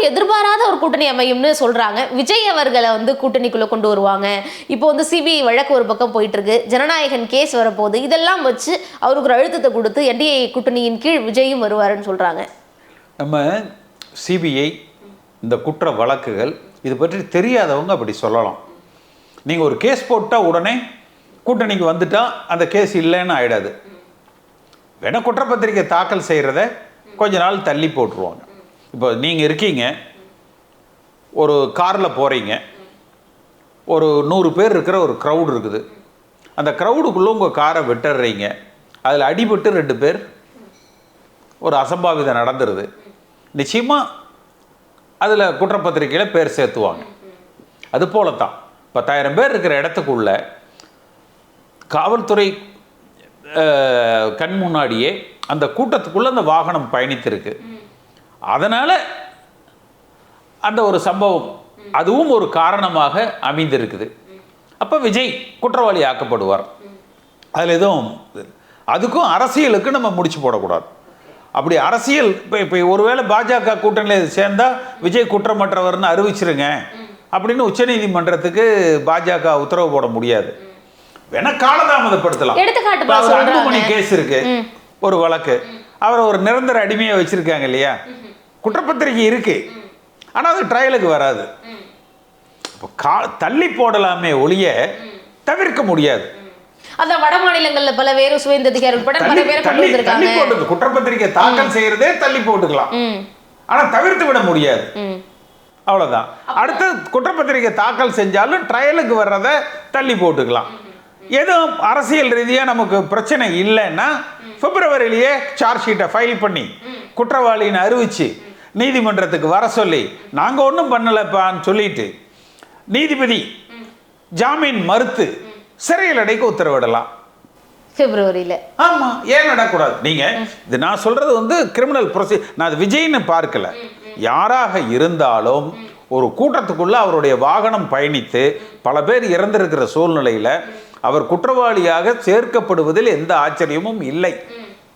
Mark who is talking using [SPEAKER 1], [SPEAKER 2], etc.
[SPEAKER 1] எதிர்பாராத ஒரு கூட்டணி அமையும்னு சொல்றாங்க. விஜய் அவர்களை வந்து கூட்டணிக்குள்ள கொண்டு வருவாங்க. இப்போ வந்து சிபிஐ வழக்கு ஒரு பக்கம் போயிட்டு இருக்கு, ஜனநாயகன் கேஸ் வரப்போகுது. இதெல்லாம் வச்சு அவருக்கு ஒரு அழுத்தத்தை கொடுத்து என்டிஏ கூட்டணியின் கீழ் விஜயும் வருவாருன்னு சொல்றாங்க.
[SPEAKER 2] நம்ம சிபிஐ இந்த குற்ற வழக்குகள் இது பற்றி தெரியாதவங்க அப்படி சொல்லலாம். நீங்கள் ஒரு கேஸ் போட்டால் உடனே கூட்டணிக்கு வந்துட்டா அந்த கேஸ் இல்லைன்னு ஆயிடாது. வேணா குற்றப்பத்திரிக்கை தாக்கல் செய்கிறத கொஞ்ச நாள் தள்ளி போட்டுருவாங்க. இப்போ நீங்கள் இருக்கீங்க, ஒரு காரில் போகிறீங்க, ஒரு 100 பேர் இருக்கிற ஒரு க்ரௌடு இருக்குது. அந்த க்ரௌடுக்குள்ளே உங்கள் காரை விட்டுடுறீங்க, அதில் அடிபட்டு 2 பேர் ஒரு அசம்பாவிதம் நடந்துருது. நிச்சயமாக அதில் குற்றப்பத்திரிக்கையில் பேர் சேர்த்துவாங்க. அது போல தான் 10,000 பேர் இருக்கிற இடத்துக்குள்ள காவல்துறை கண் முன்னாடியே அந்த கூட்டத்துக்குள்ளே அந்த வாகனம் பயணித்திருக்கு. அதனால் அந்த ஒரு சம்பவம் அதுவும் ஒரு காரணமாக அமைந்திருக்குது. அப்போ விஜய் குற்றவாளி ஆக்கப்படுவார். அதில் எதுவும் அதுக்கும் அரசியலுக்கு நம்ம முடிச்சு போடக்கூடாது. அப்படி அரசியல் இப்போ ஒருவேளை பாஜக கூட்டணியில் சேர்ந்தால் விஜய் குற்றமற்றவர்னு அறிவிச்சிருங்க அப்படின்னு உச்சநீதிமன்றத்துக்கு பாஜக உத்தரவு போட முடியாது. வேணா காலதாமதப்படுத்தலாம். அன்புமணி கேஸ் இருக்கு, ஒரு வழக்கு, அவரை ஒரு நிரந்தர அடிமையை வச்சிருக்காங்க இல்லையா, குற்றப்பத்திரிகை இருக்கு, ஆனால் அது ட்ரையலுக்கு வராது. தள்ளி போடலாமே ஒழிய தவிர்க்க முடியாது.
[SPEAKER 1] அதான் வட மாநிலங்கள்ல பல பேர் சுவேந்த அதிகாரி உட்பட பல பேர்
[SPEAKER 2] தள்ளி போட்டு குற்றப்பத்திரிக்கை தாக்கல் செய்யறதே தள்ளி போட்டுக்கலாம், ஆனா தவிர்த்து விட முடியாது. அவ்வளவுதான். அடுத்து குற்றப்பத்திரிக்கை தாக்கல் செஞ்சாலும் ட்ரையலுக்கு வர்றதை தள்ளி போட்டுக்கலாம். எதுவும் அரசியல் ரீதியாக நமக்கு பிரச்சனை இல்லைன்னா பிப்ரவரியிலேயே சார்ஜ் ஷீட்டை ஃபைல் பண்ணி குற்றவாளின்னு அறிவிச்சு நீதிமன்றத்துக்கு வர சொல்லி நாங்கள் ஒன்றும் பண்ணலைப்பான்னு சொல்லிட்டு நீதிபதி ஜாமீன் மறுத்து சிறையில் அடைக்க உத்தரவிடலாம்
[SPEAKER 1] பிப்ரவரியில்.
[SPEAKER 2] ஆமாம், ஏன் நடக்கூடாது? நீங்கள் இது நான் சொல்கிறது வந்து கிரிமினல் ப்ரொசீஜர். நான் அது விஜய்னு பார்க்கல. யாராக இருந்தாலும் ஒரு கூட்டத்துக்குள்ளே அவருடைய வாகனம் பயணித்து பல பேர் இறந்திருக்கிற சூழ்நிலையில் அவர் குற்றவாளியாக சேர்க்கப்படுவதில் எந்த ஆச்சரியமும் இல்லை.